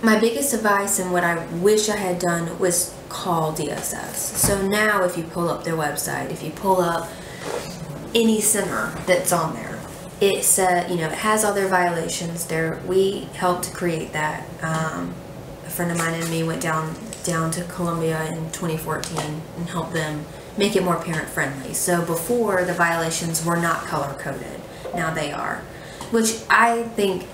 my biggest advice and what I wish I had done was call DSS. So now if you pull up their website, if you pull up any center that's on there, it said, you know, it has all their violations there. We helped create that. A friend of mine and me went down to Columbia in 2014 and helped them make it more parent friendly. So before, the violations were not color coded. Now they are, which I think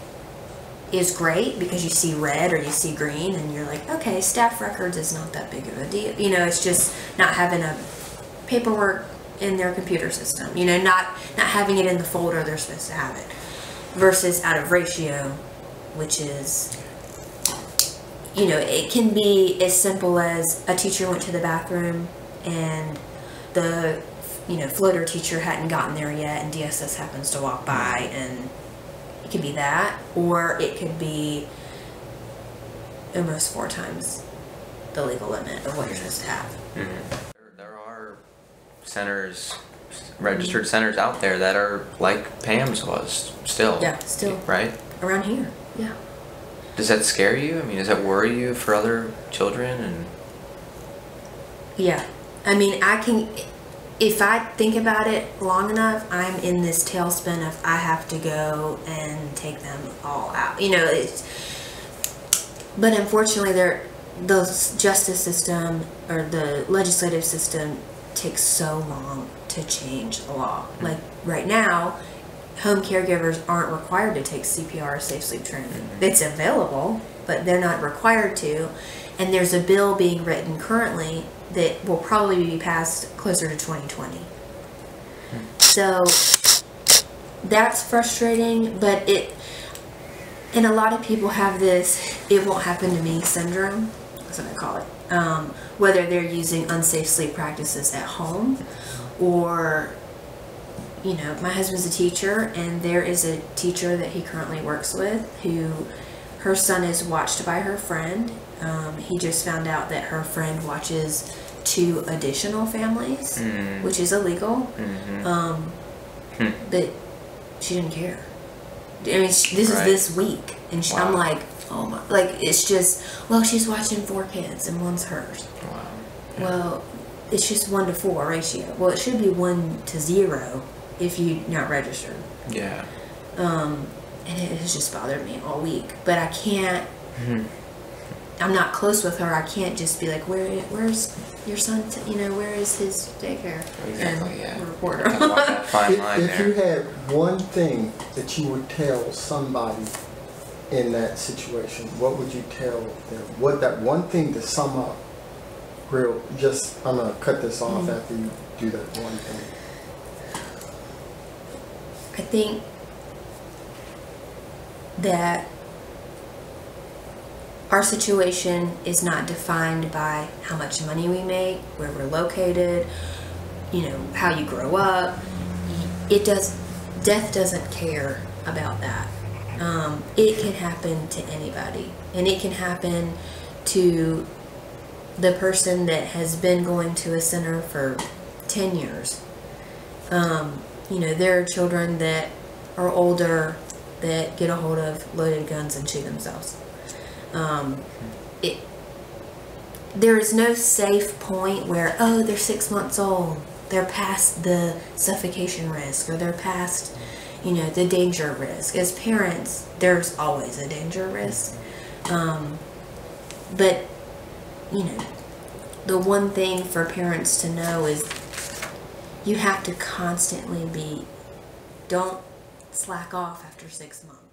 is great, because you see red or you see green and you're like, okay, staff records is not that big of a deal. You know, it's just not having a paperwork in their computer system, you know, not having it in the folder they're supposed to have it, versus out of ratio, which is, you know, it can be as simple as a teacher went to the bathroom and the, you know, floater teacher hadn't gotten there yet and DSS happens to walk by, and it could be that, or it could be almost 4 times the legal limit of what you're supposed to have. Mm-hmm. There are centers, registered centers out there that are like Pam's was still. Yeah, still. Right? Around here, yeah. Does that scare you? I mean, does that worry you for other children? And yeah, I mean, I can, if I think about it long enough, I'm in this tailspin of I have to go and take them all out. You know, but unfortunately, the justice system or the legislative system takes so long to change the law. Like right now, home caregivers aren't required to take CPR or safe sleep training. It's available, but they're not required to. And there's a bill being written currently that will probably be passed closer to 2020. So that's frustrating, but and a lot of people have this "it won't happen to me" syndrome. That's what I call it. Whether they're using unsafe sleep practices at home, or, you know, my husband's a teacher, and there is a teacher that he currently works with who, her son is watched by her friend. He just found out that her friend watches 2 additional families, which is illegal. But she didn't care. I mean, this is this week, and I'm like, oh my, like, it's just, well, she's watching 4 kids and one's hers. Wow. Yeah. Well, it's just 1 to 4 ratio. Well, it should be 1 to 0 if you're not registered. Yeah. And it has just bothered me all week. But I can't, I'm not close with her. I can't just be like, where's your son? You know, where is his daycare? Exactly, yeah. Report her. If you had one thing that you would tell somebody in that situation, what would you tell them? What that one thing to sum up? I'm gonna cut this off after you do that one thing. I think that our situation is not defined by how much money we make, where we're located, you know, how you grow up. Death doesn't care about that. It can happen to anybody, and it can happen to the person that has been going to a center for 10 years. You know, there are children that are older that get a hold of loaded guns and shoot themselves. There is no safe point where, oh, they're 6 months old, they're past the suffocation risk, or they're past, you know, the danger risk. As parents, there's always a danger risk. But, you know, the one thing for parents to know is you have to constantly don't slack off after 6 months.